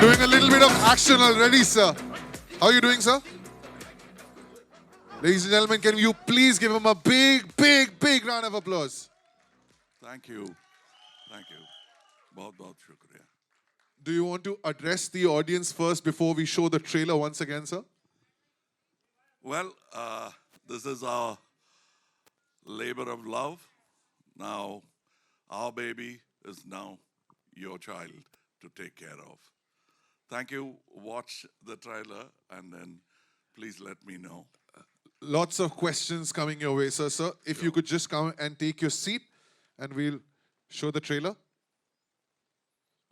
Doing a little bit of action already, sir. How are you doing, sir? Ladies and gentlemen, can you please give him a big, big, big round of applause? Thank you. Thank you. बहुत बहुत शुक्रिया. Do you want to address the audience first before we show the trailer once again, sir? Well, this is our labor of love. Now, our baby is now your child to take care of. Thank you. Watch the trailer and then please let me know. Lots of questions coming your way, sir. Sir, if you could just come and take your seat and we'll show the trailer.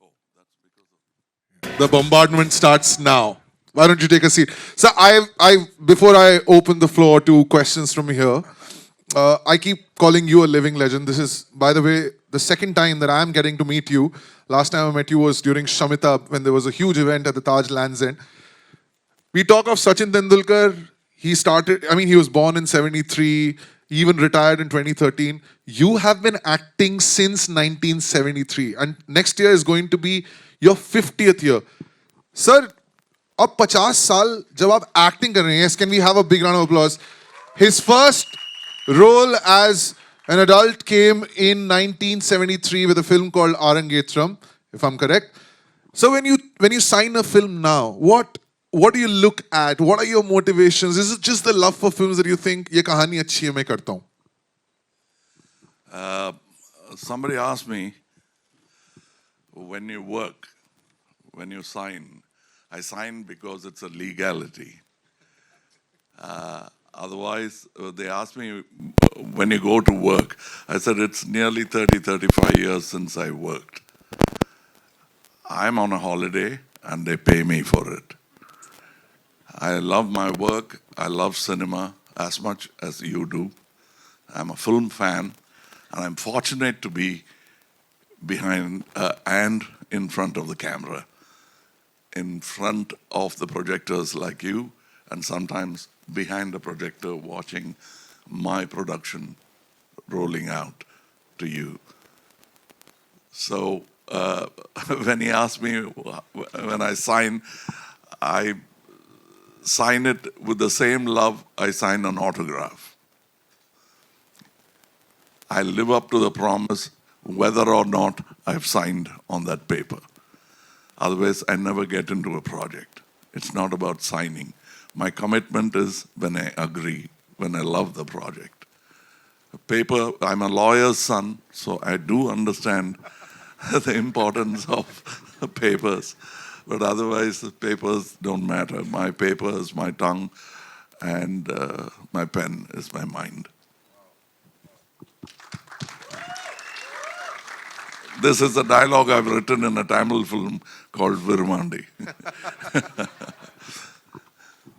Oh, that's because of... The bombardment starts now. Why don't you take a seat? Sir, before I open the floor to questions from here, I keep calling you a living legend. This is, by the way, the second time that I'm getting to meet you. Last time I met you was during Shamitab when there was a huge event at the Taj Lands End. We talk of Sachin Tendulkar. He was born in 73, he even retired in 2013. You have been acting since 1973 and next year is going to be your 50th year. Sir, अब 50 साल जब आप acting कर रहे हैं, can we have a big round of applause? His first role as an adult came in 1973 with a film called Arangetram, if I'm correct. So when you sign a film now, what do you look at? What are your motivations? Is it just the love for films that you think ये कहानी अच्छी है मैं करता हूँ? Somebody asked me, when you work, when you sign, I sign because it's a legality. Otherwise, they asked me, when you go to work, I said, it's nearly 30, 35 years since I worked. I'm on a holiday and they pay me for it. I love my work. I love cinema as much as you do. I'm a film fan and I'm fortunate to be behind and in front of the camera, in front of the projectors like you, and sometimes behind the projector watching my production rolling out to you. So when he asked me when I sign it with the same love I sign an autograph. I live up to the promise whether or not I've signed on that paper. Otherwise, I never get into a project. It's not about signing. My commitment is when I agree, when I love the project. Paper, I'm a lawyer's son, so I do understand the importance of papers. But otherwise, the papers don't matter. My paper is my tongue, and my pen is my mind. This is a dialogue I've written in a Tamil film called Virmandi.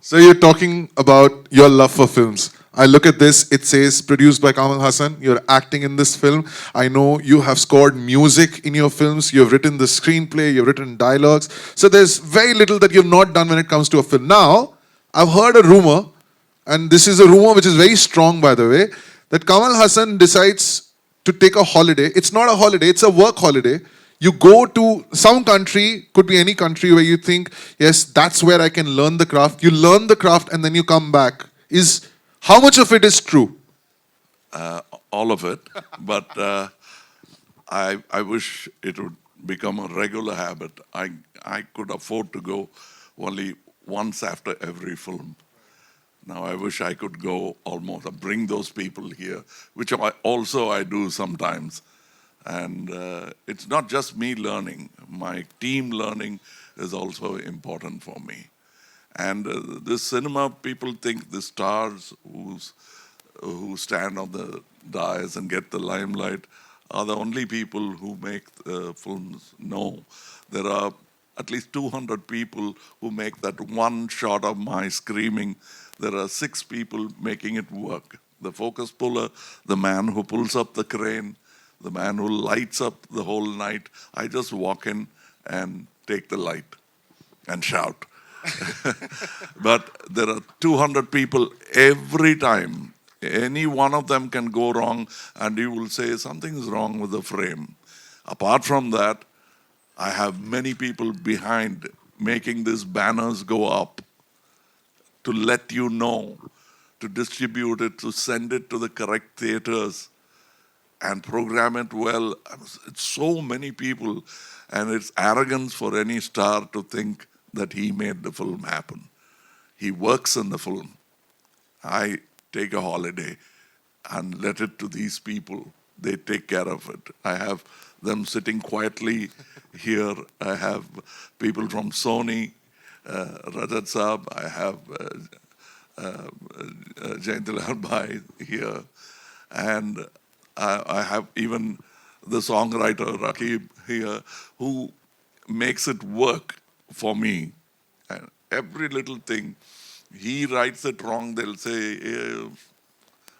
So you're talking about your love for films. I look at this, it says produced by Kamal Haasan. You're acting in this film. I know you have scored music in your films. You've written the screenplay, you've written dialogues. So there's very little that you've not done when it comes to a film. Now, I've heard a rumor, and this is a rumor which is very strong by the way, that Kamal Haasan decides to take a holiday. It's not a holiday, it's a work holiday. You go to some country, could be any country where you think, yes, that's where I can learn the craft. You learn the craft and then you come back. How much of it is true? All of it, but I wish it would become a regular habit. I could afford to go only once after every film. Now I wish I could go almost, bring those people here, which I do sometimes. And it's not just me learning, my team learning is also important for me. And this cinema, people think the stars who stand on the dais and get the limelight are the only people who make films. No, there are at least 200 people who make that one shot of my screaming. There are 6 people making it work. The focus puller, the man who pulls up the crane, the man who lights up the whole night. I just walk in and take the light and shout. But there are 200 people every time. Any one of them can go wrong and you will say something's wrong with the frame. Apart from that, I have many people behind making these banners go up to let you know, to distribute it, to send it to the correct theaters and program it well. It's so many people, and it's arrogance for any star to think that he made the film happen. He works in the film. I take a holiday and let it to these people. They take care of it. I have them sitting quietly here. I have people from Sony, Rajat Saab. I have Jayantilal Bhai here. And I have even the songwriter Rakib here who makes it work for me. And every little thing, he writes it wrong, they'll say,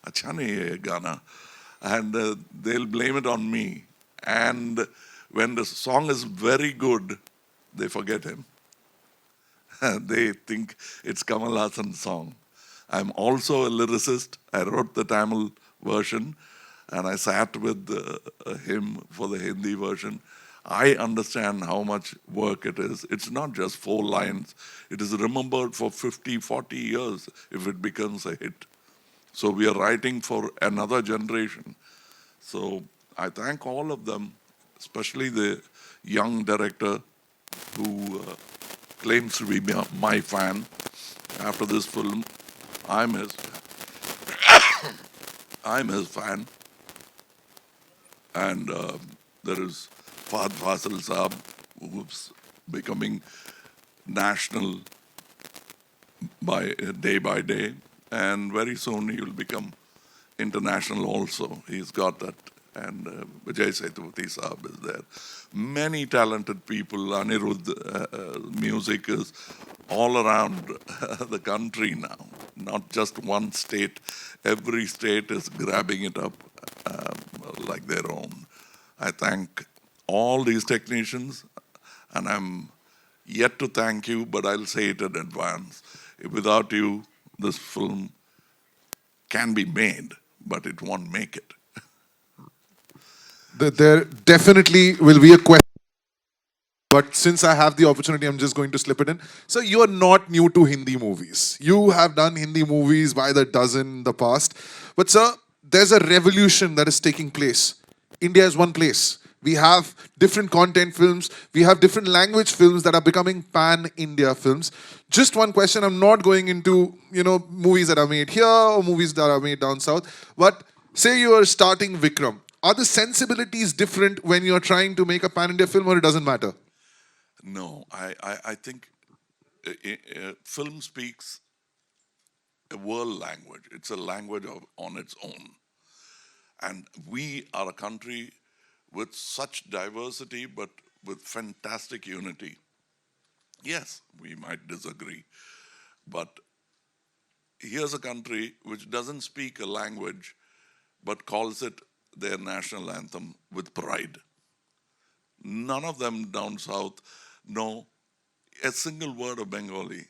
"Acha nahi hai ye gana," and they'll blame it on me. And when the song is very good, they forget him. They think it's Kamal Haasan's song. I'm also a lyricist. I wrote the Tamil version, and I sat with him for the Hindi version. I understand how much work it is. It's not just 4 lines. It is remembered for 50, 40 years if it becomes a hit. So we are writing for another generation. So I thank all of them, especially the young director who claims to be my fan. After this film, I'm his fan. And there is Fahad Fasil Saab, who's becoming national by day. And very soon he will become international also. He's got that. And Vijay Sethupathi Saab is there. Many talented people. Anirudh music is all around the country now, not just one state. Every state is grabbing it up like their own. I thank all these technicians, and I'm yet to thank you, but I'll say it in advance. Without you, this film can be made, but it won't make it. There definitely will be a question, but since I have the opportunity, I'm just going to slip it in. So you are not new to Hindi movies. You have done Hindi movies by the dozen in the past. But sir, there's a revolution that is taking place. India is one place. We have different content films. We have different language films that are becoming pan-India films. Just one question. I'm not going into, movies that are made here or movies that are made down south. But say you are starting Vikram. Are the sensibilities different when you're trying to make a pan-India film, or it doesn't matter? No, I think film speaks a world language. It's a language on its own. And we are a country with such diversity, but with fantastic unity. Yes, we might disagree, but here's a country which doesn't speak a language, but calls it their national anthem with pride. None of them down south know a single word of Bengali,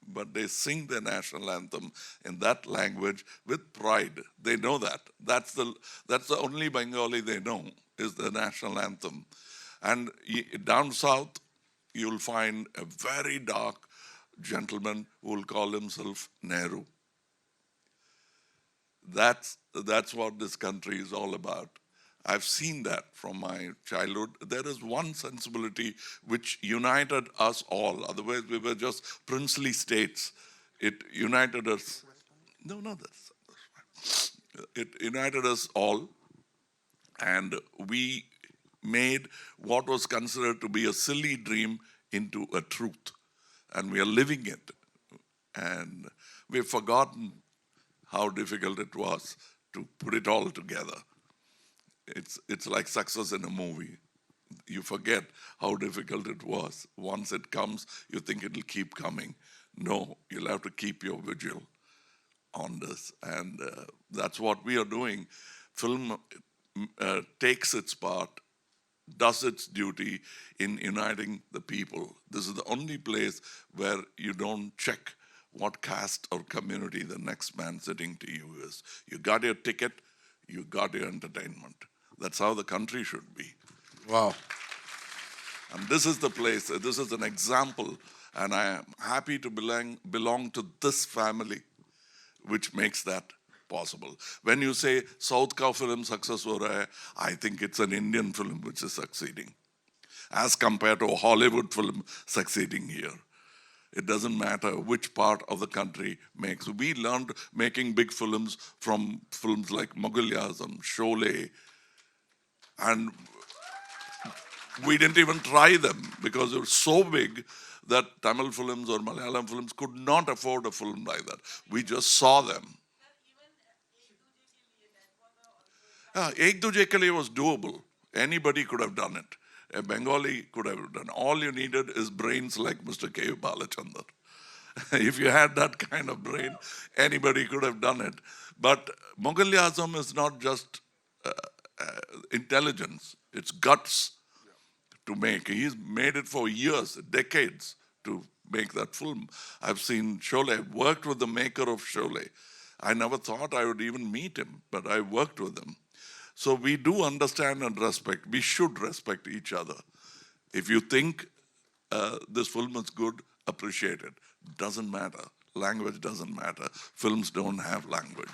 but they sing their national anthem in that language with pride. They know that. That's the only Bengali they know, is the national anthem. And down south, you'll find a very dark gentleman who will call himself Nehru. That's what this country is all about. I've seen that from my childhood. There is one sensibility which united us all. Otherwise, we were just princely states. It united us. No, that's fine. It united us all, and we made what was considered to be a silly dream into a truth. And we are living it. And we've forgotten how difficult it was to put it all together. It's like success in a movie. You forget how difficult it was. Once it comes, you think it'll keep coming. No, you'll have to keep your vigil on this. And that's what we are doing. Film takes its part, does its duty in uniting the people. This is the only place where you don't check what caste or community the next man sitting to you is. You got your ticket, you got your entertainment. That's how the country should be. Wow. And this is the place, this is an example, and I am happy to belong to this family, which makes that possible. When you say South ka film success ho raha hai, I think it's an Indian film which is succeeding, as compared to a Hollywood film succeeding here. It doesn't matter which part of the country makes. We learned making big films from films like Mughal-e-Azam, Sholay, and we didn't even try them because they were so big that Tamil films or Malayalam films could not afford a film like that. We just saw them. Yeah, Ek Duje Ke Liye was doable. Anybody could have done it. A Bengali could have done. All you needed is brains like Mr. K. Balachandar. If you had that kind of brain, anybody could have done it. But Mughal-e-Azam is not just intelligence, it's guts to make. He's made it for years, decades, to make that film. I've seen Sholay, worked with the maker of Sholay. I never thought I would even meet him, but I worked with him. So we do understand and respect. We should respect each other. If you think this film is good, appreciate it. Doesn't matter. Language doesn't matter. Films don't have language.